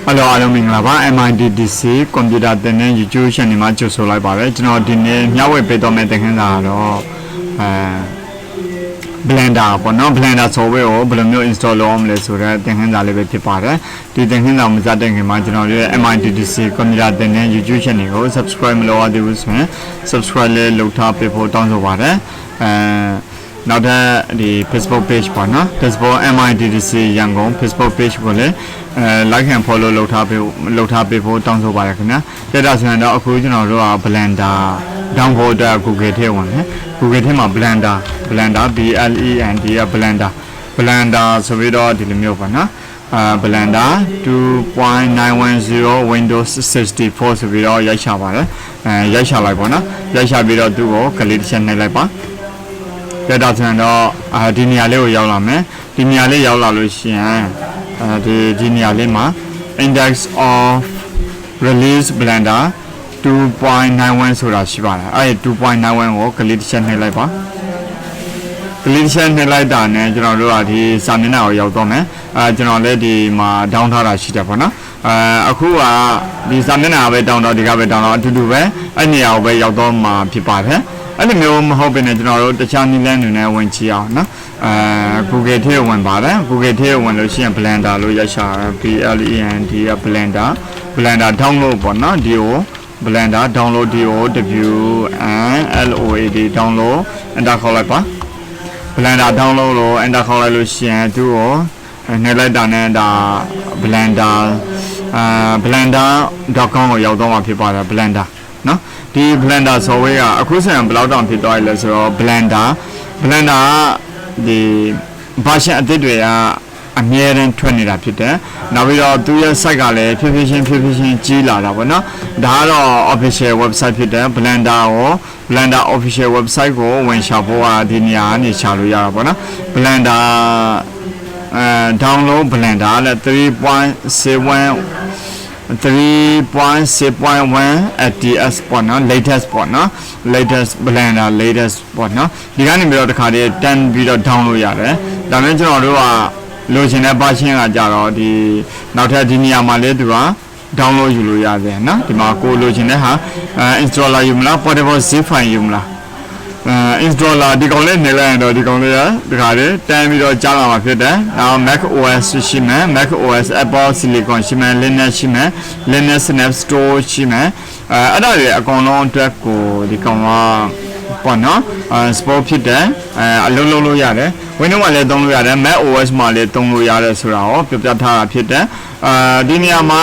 Hello, hello, Minglava, mitdc computer then YouTube channel ma jo so lai ba be. Jno di ne nya we pe to me tin khin da ro Blender ပေါ့နော် Blender software ကိုဘယ်လိုမျိုး install လုပ်အောင်လဲဆိုတော့သင်ခန်းစာလေးပဲဖြစ်ပါတယ်ဒီသင်ခန်းစာမစတဲ့ခင်မှာကျွန်တော်တို့ရဲ့ mitdc computer သင်တဲ့ YouTube channel ကို subscribe မလုပ်ရသေးဘူးဆိုရင် subscribe လေးလုပ်ထားပေးဖို့တောင်းဆိုပါတယ်နောက်ထပ်ဒီ Facebook page ပေါ့နော် Facebook mitdc-yangon Facebook page ကိုလည်းlike and follow လုပ်ထားပေးဖို့တောင်းဆိုပါတယ်ခင်ဗျာကြည့်တာဆိုရင်တော့အခုကျွန်တော်တို့က Blender download အတွက် Google ထဲဝင်တယ် Google ထဲမှာ Blender blender blender ဆိုပြီးတော့ဒီလိုမျိုးပေါ့နော်Blender 2.910 Windows 64ဆိုပြီးတော့ရိုက်ချပါတယ်ရိုက်ချလိုက်ပေါ့နော်ရိုက်ချပြီးတော့သူ့ကိုကလစ်တစ်ချက်နှိပ်လိုက်ပါကြည့်တာဆိုရင်တော့ဒီနေရာလေးကိုရောက်လာမယ်ဒီနေရာလေးရောက်လာလို့ရှိရင်ဒီနေရာလေးမှာ index of release blender 2.91 ဆိုတာရှိပါတယ်အဲ့ဒီ 2.91 ကိုကလစ်တစ်ချက်နှိပ်လိုက်ပါကလစ်တစ်ချက်နှိပ်လိုက်တာနဲ့ကျွန်တော်တို့ကဒီစာမျက်နှာကိုရောက်တော့မယ်ကျွန်တော်လည်းဒီမှာ down ထားတာရှိတယ်ပေါ့နော်အခုကဒီစာမျက်နှာပဲ down တော့ဒီကပဲ down တော့အတူတူပဲအဲ့နေရာကိုပဲရောက်တော့မှာဖြစ်ပါတယ်အဲ့လိုမျိုးမဟုတ်ဘဲနဲ့ကျွန်တော်တို့တခြားနည်းလမ်းတွေနဲ့ဝင်ကြည့်အောင်နော်Google ထဲဝင်ပါတယ် Google ထဲဝင်လို့ရှိရင် Blender လို့ရိုက်ရှာ Blender download ပေါ့နော်ဒီကိုBlender download download enter ခေါ်လိုက်ပါ Blender download လို့ enter ခေါ်လိုက်လို့ရှိရင်သူ့ကိုနှိပ်လိုက်တာနဲ့ဒါ blender.com ကိုရောက်တော့မှာဖြစ်ပါတယ် Blender နော်ဒီ Blender software ကအခုဆိုရင်ဘယ်လောက်တောင်ဖြစ်သွားပြီလဲဆိုတော့ Blender ကဒီ version အသစ်တွေကအမြဲတမ်းထွက်နေတာဖြစ်တယ်နောက်ပြီးတော့သူရဲ့ site ကလည်းဖြည်းဖြည်းချင်းကြီးလာတာပေါ့နော်ဒါကတော့ official website ဖြစ်တယ် Blender official website ကိုဝင်ရှာဖို့ဒီနေရာကနေရှာလို့ရတာပေါ့နော် Blender download Blender လည်း 3.6.1 ATS ပေါ့နော် latest ပေါ့နော် latest Blender latest ပေါ့နော်ဒီကနေပြီးတော့တစ်ခါတည်းတန်းပြီးတော့ download ရတယ်ဒါပေမဲ့ကျွန်တော်တို့ကလိုချင်တဲ့ version ကကြတော့ဒီနောက်ထပ်ဒီနေရာမှာလည်းသူက download ယူလို့ရတယ်နော်ဒီမှာကိုလိုချင်တဲ့ဟာ installer ယူမလား portable zip file ယူမလားinstaller ဒီကောင်လေးနေလိုက်ရင်တော့ဒီကောင်လေးရဒီခါလေးတန်းပြီးတော့ကြားလာမှာဖြစ်တယ်နောက် Mac OS ရှိမယ် Mac OS Apple Silicon ရှိမယ် Linux ရှိမယ် Linux Snap Store ရှိမယ်အဲ့ဒါတွေအကုန်လုံးအတွက်ကိုဒီကောင်ကပေါ့နော်support ဖြစ်တယ်အလုံးလုံးလို့ရတယ် Windows မှာလည်းသုံးလို့ရတယ် Mac OS မှာလည်းသုံးလို့ရတယ်ဆိုတာကိုပြပြထားတာဖြစ်တယ်ဒီနေရာမှာ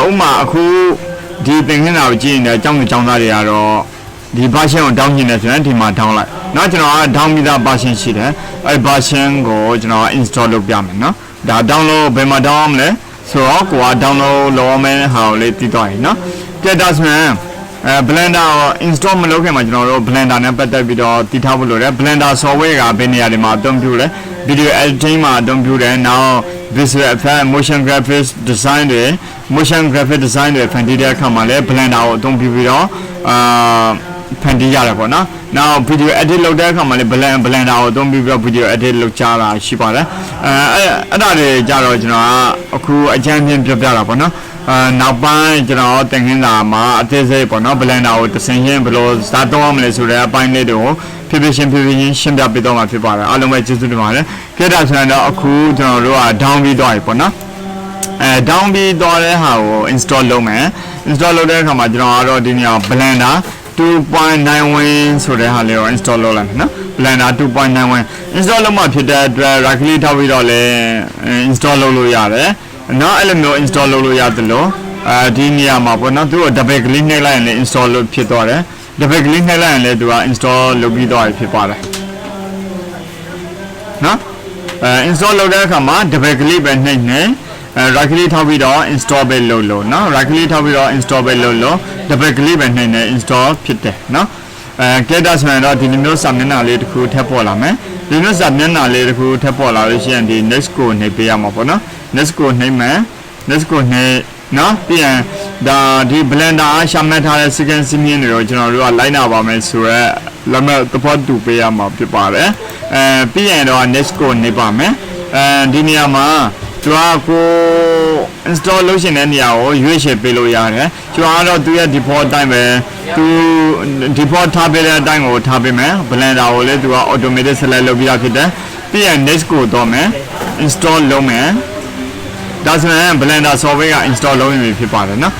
ဥမာအခုဒီသင်ခန်းစာကိုကြည့်နေတဲ့အကြောင်းသားတွေကတော့ဒီ version ကို down နေတယ်ဆိုရင်ဒီမှာ down လိုက်နောက်ကျွန်တော်က down ပြီးသား version ရှိတယ်အဲ့ version ကိုကျွန်တော် install လုပ်ပြမယ်နော်ဒါ download ဘယ်မှာ down မလဲဆိုတော့ကိုက download လုပ်မယ်ဟာကိုလေးတည်သွားရင်နော်ကြည့်တာဆိုရင်Blender ကို install မလုပ်ခင်မှာကျွန်တော်တို့ Blender နဲ့ပတ်သက်ပြီးတော့တည်ထားဖို့လိုတယ် Blender software ကဘယ်နေရာတွေမှာအသုံးပြုလဲ video editing မှာအသုံးပြုတယ်နောက် visual effect motion graphics design တွေ ဖန်တီးတဲ့အခါမှာလည်း Blender ကိုအသုံးပြုပြီးတော့ဖန်တီးရတယ်ပေါ့နော်နောက် video edit လုပ်တဲ့အခါမှာလည်း Blender ကိုအသုံးပြုပြီးတော့ video edit လုပ်ကြတာရှိပါတယ်အဲ့ဒါတွေကြတော့ကျွန်တော်ကအခုအကြမ်းဖျင်းပြောပြတာပေါ့နော်နောက်ပိုင်းကျွန်တော်သင်ခန်းစာမှာအသေးစိတ်ပေါ့နော် Blender ကိုတစ်ဆင့်ချင်းဘယ်လိုစတော့ရမလဲဆိုတဲ့အပိုင်းလေးတွေကိုဖြည်းဖြည်းချင်းရှင်းပြပေးတော့မှာဖြစ်ပါတယ်အားလုံးပဲကျေးဇူးတင်ပါတယ်ကြည့်တာဆိုရင်တော့အခုကျွန်တော်တို့က down ပြီးသွားပြီပေါ့နော်down ပြီးသွားတဲ့ဟာကို install လုပ်မယ် install လုပ်တဲ့အခါမှာကျွန်တော်ကတော့ဒီနေရာ Blender 2.91 ဆိုတဲ့ဟာလေးကို install လုပ်လိုက်မယ်နော် Blender 2.91 install လုပ်မှဖြစ်တဲ့အတွက် right click ထောက်ပြီးတော့လည်း install လုပ်လို့ရတယ်နော်အဲ့လိုမျိုး install လုပ်လို့ရတယ်လို့ဒီနေရာမှာပေါ့နော်သူက double click နှိပ်လိုက်ရင်လည်း install လုပ်ဖြစ်သွားတယ် double click နှိပ်လိုက်ရင်လည်းသူက install လုပ်ပြီးသွားပြီဖြစ်ပါတယ်နော်install လုပ်တဲ့အခါမှာ double click ပဲနှိပ်နေright click ထောက်ပြီးတော့ install ပဲလုပ်လို့နော် right click ထောက်ပြီးတော့ install ပဲလုပ်လို့ double click ပဲနှိပ်နေ install ဖြစ်တယ်နော်ကဲဒါဆိုရင်တော့ဒီလိုမျိုးစာမျက်နှာလေးတစ်ခုထပ်ပေါ်လာမယ်ဒီလိုစာမျက်နှာလေးတစ်ခုထပ်ပေါ်လာလို့ရှိရင်ဒီ next ကိုနှိပ်ပေးရမှာပေါ့နော် next ကိုနှိပ်မယ် next ကိုနှိပ်နော်ပြီးရင်ဒါဒီ Blender ရှာမှတ်ထားတဲ့ second scene တွေကိုကျွန်တော်တို့ကလိုက်နာပါမယ်ဆိုတော့လက်မှတ်သဘောတူပေးရမှာဖြစ်ပါတယ်ပြီးရင်တော့ next ကိုနှိပ်ပါမယ်ဒီနေရာမှာသူကကို install လုပ်ရှင်တဲ့နေရာကိုရွေးချယ်ပေးလို့ရတယ်ကျွန်တော်ကတော့သူရဲ့ default အတိုင်းပဲသူ default ထားပေးတဲ့အတိုင်းကိုထားပေးမယ် blender ကိုလည်းသူက automatic select လုပ်ပြီးသားဖြစ်တယ်ပြီးရင် next ကိုတော့မယ် install လုပ်မယ်ဒါဆိုရင် blender software က install လုပ်ရင်ဖြစ်ပါတယ်နော်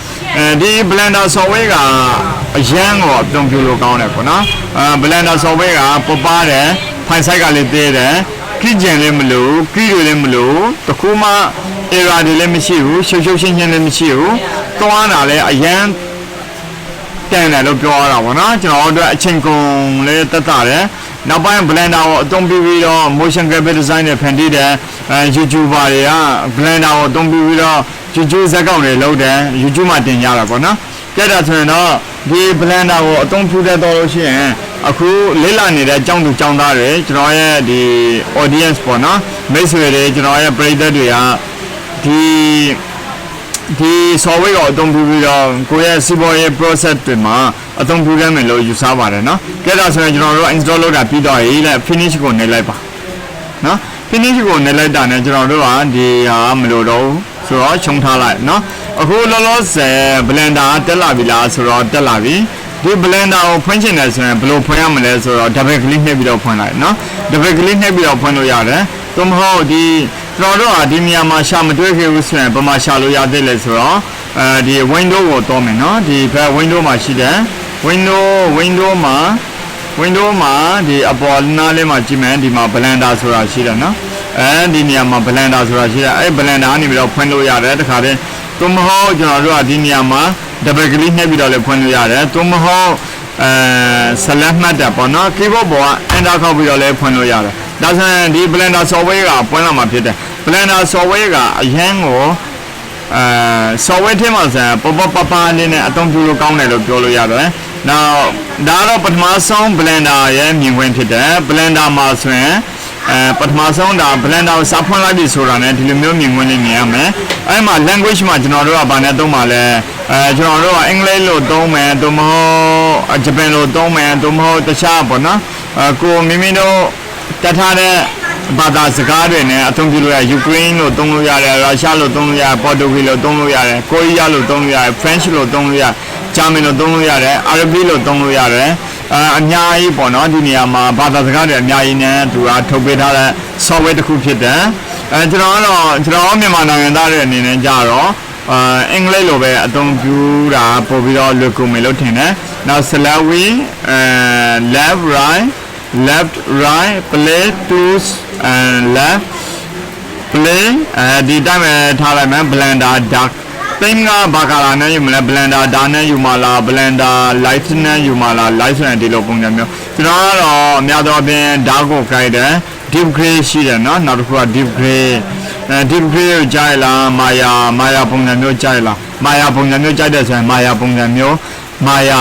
ဒီ blender software ကအရန်ကိုအသုံးပြုလို့ကောင်းတယ်ပေါ့နော်blender software ကပပတယ် file size ကလည်းသေးတယ် key ကျန်လည်းမလို့ key တွေလည်းမလို့တခုမှ error တွေလည်းမရှိဘူးရှုပ်ရှုပ်ရှင်းရှင်းလည်းမရှိဘူးသွားတာလည်းအရန်တန်တယ်လို့ပြောရတာပေါ့နော်ကျွန်တော်တို့အချိန်ကုန်လည်းတက်တာတယ်နောက်ပိုင်း blender ကိုအသုံးပြုပြီးတော့ motion graphic design နဲ့ဖန်တီးတယ် YouTuber တွေက blender ကိုအသုံးပြုပြီးတော့ YouTube ဇာတ်ကောင်တွေလုပ်တယ် YouTube မှာတင်ကြတာပေါ့နော်ကြက်တာဆိုရင်တော့ဒီ blender ကိုအသုံးပြုတတ်တော့လို့ရှိရင်အခုလေ့လာနေတဲ့ကျောင်းသူကျောင်းသားတွေကျွန်တော်ရဲ့ဒီ audience ပေါ့နော်မိတ်ဆွေတွေကျွန်တော်ရဲ့ပရိသတ်တွေကဒီ software ကိုအသုံးပြုပြီးတော့ကိုယ့်ရဲ့စီးပွားရေး process တွေမှာအသုံးပြုရမယ်လို့ယူဆပါတယ်နော်ကြက်တာဆိုရင်ကျွန်တော်တို့ install လုပ်တာပြီးတော့ရေးလိုက် finish ကိုနှိပ်လိုက်ပါနော် finish ကိုနှိပ်လိုက်တာနဲ့ကျွန်တော်တို့ကဒီဟာမလို့တော့ဆိုတော့ခြုံထားလိုက်နော်အခုလောလောဆယ် blender တက်လာပြီလားဆိုတော့တက်လာပြီဒီ blender ကိုဖွင့်ချင်တယ်ဆိုရင်ဘယ်လိုဖွင့်ရမလဲဆိုတော့ double click နှိပ်ပြီးတော့ဖွင့်လိုက်နော် double click နှိပ်ပြီးတော့ဖွင့်လို့ရတယ်သို့မဟုတ်ဒီကျွန်တော်တို့ကဒီနေရာမှာရှာမတွေ့ခဲ့ဘူးဆိုရင်ဘာမှရှာလို့ရသေးလဲဆိုတော့ဒီ window ကိုတောင်းမယ်နော်ဒီဘက် window မှာရှိတယ် window မှာဒီအပေါ်နားလေးမှာကြည့်မယ်ဒီမှာ blender ဆိုတာရှိတယ်နော်ဒီနေရာမှာ blender ဆိုတာရှိတယ်အဲ့ blender ကနေပြီးတော့ဖွင့်လို့ရတယ်တခါတည်းသို့မဟုတ်ကျွန်တော်တို့ကဒီနေရာမှာ double click နှိပ်ပြီးတော့လည်းဖွင့်လို့ရတယ်သို့မဟုတ်select မှတ်တယ်ပေါ့နော် keyboard ပေါ်က enter ခောက်ပြီးတော့လည်းဖွင့်လို့ရတယ်ဒါဆိုရင်ဒီ blender software ကဖွင့်လာမှာဖြစ်တယ် blender software ကအရင်ကိုsoftware ထဲမှာဆိုပပလေးနဲ့အသုံးပြုလို့ကောင်းတယ်လို့ပြောလို့ရတယ်နောက်ဒါတော့ပထမဆုံး blender ရဲ့မြင်ကွင်းဖြစ်တယ် blender မှာဆိုရင်ပထမဆုံးဒါ blender ကိုစာဖွင့်လိုက်ပြီဆိုတာနဲ့ဒီလိုမျိုးမြင်ကွင်းလေးမြင်ရမယ်အဲ့မှာ language မှာကျွန်တော်တို့ကဗာနဲ့သုံးပါလဲကျွန်တော်တို့ကအင်္ဂလိပ်လို့သုံးမယ်သို့မဟုတ်ဂျပန်လို့သုံးမယ်သို့မဟုတ်တခြားပေါ့နော်ကိုမိမိတို့တတ်ထားတဲ့ဘာသာစကားတွေနဲ့အသုံးပြုလို့ရယူကရိန်းလို့သုံးလို့ရတယ်ရုရှားလို့သုံးလို့ရပေါ်တူဂီလို့သုံးလို့ရတယ်ကိုရီးယားလို့သုံးလို့ရတယ် French လို့သုံးလို့ရဂျာမန်လို့သုံးလို့ရတယ်အာရဗီလို့သုံးလို့ရတယ်အများကြီးပေါ့နော်ဒီနေရာမှာဘာသာစကားတွေအများကြီးနဲ့သူကထုတ်ပေးထားတဲ့ software တစ်ခုဖြစ်တယ်ကျွန်တော်မြန်မာနိုင်ငံသားတွေအနေနဲ့ကြတော့အင်္ဂလိပ်လိုပဲအသုံးပြုတာပို့ပြီးတော့လွယ်ကူမယ်လို့ထင်တယ်နောက် select wheel left right play tools and left play ဒီတိုင်းပဲထားလိုက်မယ် blender dark သိမ်းကဘာကလာနဲ့ယူမလဲ blender dark နဲ့ယူမလား blender light နဲ့ယူမလား light ဆိုရင်ဒီလိုပုံစံမျိုးကျွန်တော်ကတော့အများသောအားဖြင့် dark ကိုကြိုက်တယ် deep gray ရှိတယ်နော်နောက်တစ်ခုက deep gray ကိုကြိုက်လားမာယာပုံစံမျိုးကြိုက်လားမာယာပုံစံမျိုးကြိုက်တယ်ဆိုရင်မာယာပုံစံမျိုးမာယာ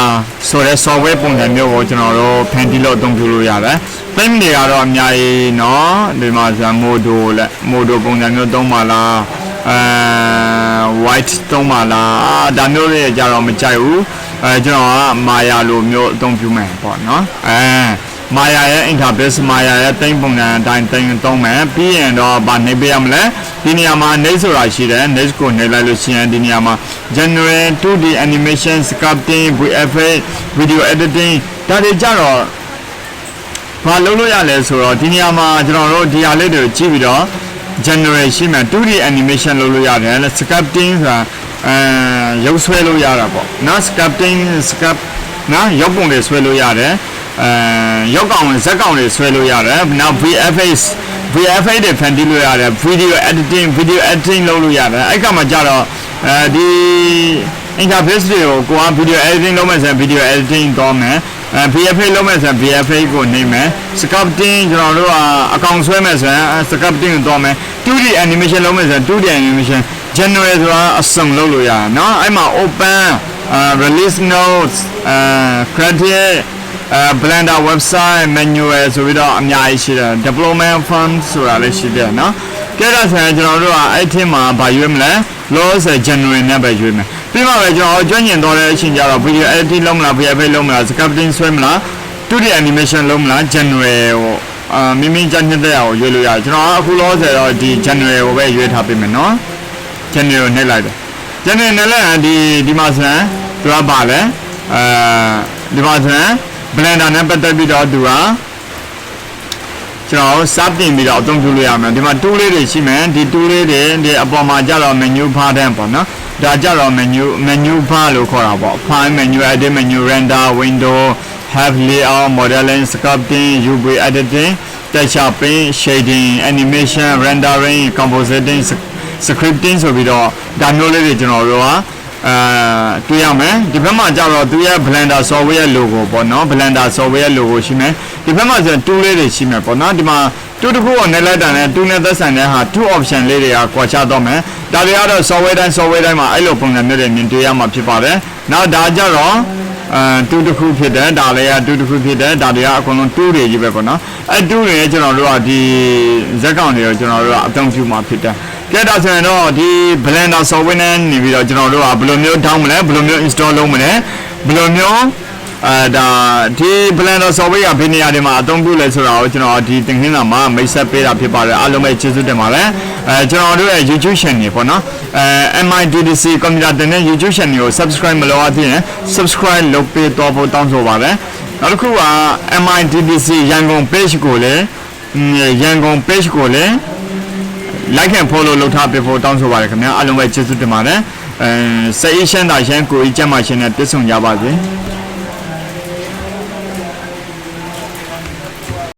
ဆိုတဲ့ software ပုံစံမျိုးကိုကျွန်တော်တို့ဖန်တီးလို့အသုံးပြုလို့ရတယ်။သိမ်းတွေကတော့အများကြီးเนาะဒီမှာဆိုမိုဒိုပုံစံမျိုးသုံးပါလားwhite သုံးပါလားဒါမျိုးတွေကြတော့မကြိုက်ဘူးကျွန်တော်ကမာယာလိုမျိုးအသုံးပြုမယ်ပေါ့เนาะမာယာရဲ့ interface မာယာရဲ့သိမ်းပုံစံအတိုင်းသိမ်းသုံးမယ်ပြီးရင်တော့ဗာနှိပ်ပေးရမလဲဒီနေရာမှာ next ဆိုတာရှိတယ် next ကိုနှိပ်လိုက်လို့ရှိရင်ဒီနေရာမှာ generate 2D animation sculpting VFX video editing ဒါတွေကြတော့ဘာလုပ်လို့ရလဲဆိုတော့ဒီနေရာမှာကျွန်တော်တို့ဒီဟာလေးတွေကိုကြည့်ပြီးတော့ generation မှာ 2D animation လုပ်လို့ရတယ် sculpting ဆိုတာရုပ်ဆွဲလို့ရတာပေါ့နော် sculpting နော်ရုပ်ပုံတွေဆွဲလို့ရတယ်ရုပ်ကောင်ဇက်ကောင်တွေဆွဲလို့ရတယ်နောက် VFX တွေဖန်တီးလို့ရတယ် video editing လုပ်လို့ရတယ်အဲ့ကမှကြတော့ဒီ interface တွေကိုက video editing လုပ်မယ်ဆိုရင် video editing တော့မယ်VFX လုပ်မယ်ဆိုရင် VFX ကိုနှိပ်မယ် sculpting ကျွန်တော်တို့ကအကောင်ဆွဲမယ်ဆိုရင် sculpting ကိုတော့မယ် 2D animation လုပ်မယ်ဆိုရင် 2D animation generate ဆိုတာအစုံလုပ်လို့ရတယ်เนาะအဲ့မှာ open release notes credit blender website manual ဆိုပြီးတော့အများကြီးရှိတယ် development fund ဆိုတာလည်းရှိတယ်เนาะကြည့်ရဆိုရင်ကျွန်တော်တို့ကအဲ့ထင်းမှာဗာရွေးမလဲ loss generate နဲ့ပဲရွေးမယ်ပြီးမှပဲကျွန်တော်ကျွမ်းကျင်တော့တဲ့အချိန်ကျတော့ video editing လုပ်မလား VFX လုပ်မလား sculpting ဆွဲမလား 2D animation လုပ်မလား generate ကိုမိမိကြညက်တဲ့အောင်ရွေးလို့ရတယ်ကျွန်တော်အခုလောဆယ်တော့ဒီ generate ကိုပဲရွေးထားပေးမယ်เนาะ channel ကိုနှိပ်လိုက်တယ် channel နဲ့လည်းဒီမှာဆိုရင်သူကပါလဲဒီမှာဆိုရင် blender နဲ့ပတ်သက်ပြီးတော့သူကကျွန်တော်စတင်ပြီးတော့အသုံးပြုလို့ရမယ်ဒီမှာ tool လေးတွေရှိမယ်ဒီ tool လေးတွေဒီအပေါ်မှာကြတော့ menu bar တဲ့ပေါ့နော်ဒါကြတော့ menu bar လို့ခေါ်တာပေါ့ file menu edit menu render window have layout modeling sculpting UV editing texture paint shading animation rendering compositing scripting ဆိုပြီးတော့ဒါမျိုးလေးတွေကျွန်တော်တို့ကတွေ့ရမယ်ဒီဘက်မှာကျတော့သူရဲ့ blender software logo ပေါ့နော် blender software logo ရှိမယ်ဒီဘက်မှာဆို tool လေးတွေရှိမယ်ပေါ့နော်ဒီမှာ tool တစ်ခုကိုနဲ့လိုက်တာနဲ့ tool နဲ့သက်ဆိုင်တဲ့ဟာ tool option လေးတွေကကွာခြားတော့မယ်ဒါတွေကတော့ software တိုင်းမှာအဲ့လိုပုံစံမျိုးတွေမြင်တွေ့ရမှာဖြစ်ပါတယ်နောက်ဒါကြတော့tool တစ်ခုဖြစ်တယ်ဒါလည်းtool တစ်ခုဖြစ်တယ်ဒါတွေကအကုန်လုံး tool တွေကြီးပဲပေါ့နော်အဲ့ tool တွေကျွန်တော်တို့ကဒီဇက်ကောင်တွေကိုကျွန်တော်တို့ကအသုံးပြုမှာဖြစ်တယ်ကဲဒါဆိုရင်တော့ဒီ blender software နဲ့နေပြီးတော့ကျွန်တော်တို့ကဘယ်လိုမျိုး down မလဲဘယ်လိုမျိုး install လုပ်မလဲဘယ်လိုမျိုးဒါဒီ blender software ကဘယ်နေရာတွေမှာအသုံးပြုလဲဆိုတာကိုကျွန်တော်ဒီသင်ခန်းစာမှာမိတ်ဆက်ပေးတာဖြစ်ပါတယ်အားလုံးပဲကျေးဇူးတင်ပါတယ်ကျွန်တော်တို့ရဲ့ YouTube channel ပေါ့နော်mitdc ကွန်ပျူတာတင်တဲ့ YouTube channel ကို subscribe မလုပ်ရသေးရင် subscribe လုပ်ပေးတော့ဖို့တောင်းဆိုပါတယ်နောက်တစ်ခုက mitdc ရန်ကုန် page ကိုလည်း like and follow လုပ်ထားပေးဖို့တောင်းဆိုပါတယ်ခင်ဗျာအားလုံးပဲကျေးဇူးတင်ပါတယ်စိတ်အေးချမ်းသာရှမ်းကိုယ်ကြီးကျန်းမာခြင်းနဲ့ပြည့်စုံကြပါစေ